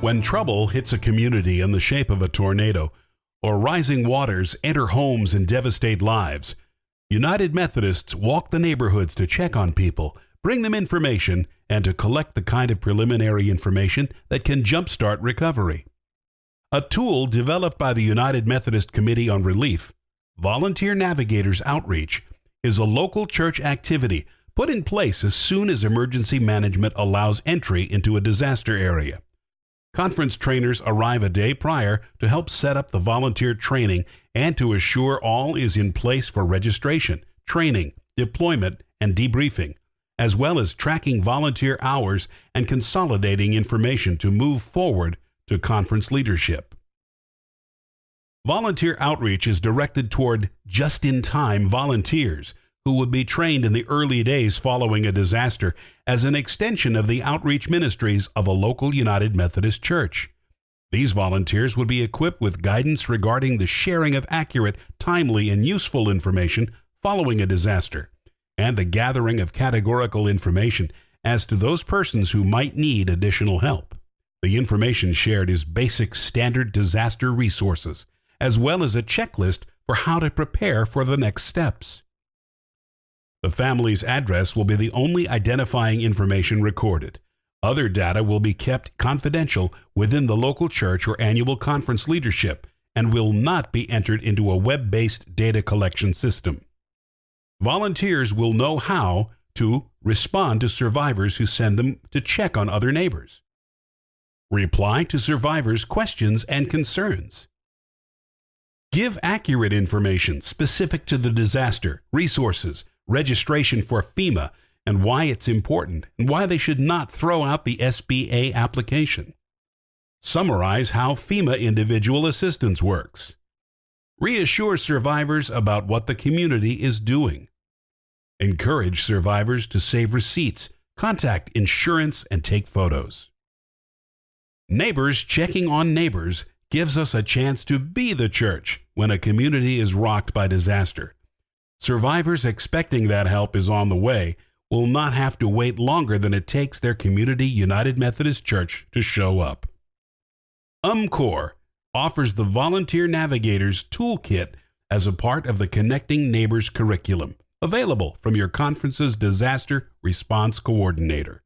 When trouble hits a community in the shape of a tornado, or rising waters enter homes and devastate lives, United Methodists walk the neighborhoods to check on people, bring them information, and to collect the kind of preliminary information that can jumpstart recovery. A tool developed by the United Methodist Committee on Relief, Volunteer Navigators Outreach, is a local church activity put in place as soon as emergency management allows entry into a disaster area. Conference trainers arrive a day prior to help set up the volunteer training and to assure all is in place for registration, training, deployment, and debriefing, as well as tracking volunteer hours and consolidating information to move forward to conference leadership. Volunteer outreach is directed toward just-in-time volunteers who would be trained in the early days following a disaster as an extension of the outreach ministries of a local United Methodist church. These volunteers would be equipped with guidance regarding the sharing of accurate, timely, and useful information following a disaster, and the gathering of categorical information as to those persons who might need additional help. The information shared is basic standard disaster resources, as well as a checklist for how to prepare for the next steps. The family's address will be the only identifying information recorded. Other data will be kept confidential within the local church or annual conference leadership and will not be entered into a web-based data collection system. Volunteers will know how to respond to survivors who send them to check on other neighbors, reply to survivors' questions and concerns, give accurate information specific to the disaster, resources, registration for FEMA, and why it's important and why they should not throw out the SBA application. Summarize how FEMA individual assistance works. Reassure survivors about what the community is doing. Encourage survivors to save receipts, contact insurance, and take photos. Neighbors checking on neighbors gives us a chance to be the church when a community is rocked by disaster. Survivors expecting that help is on the way will not have to wait longer than it takes their community United Methodist Church to show up. UMCOR offers the Volunteer Navigators Toolkit as a part of the Connecting Neighbors curriculum, available from your conference's Disaster Response Coordinator.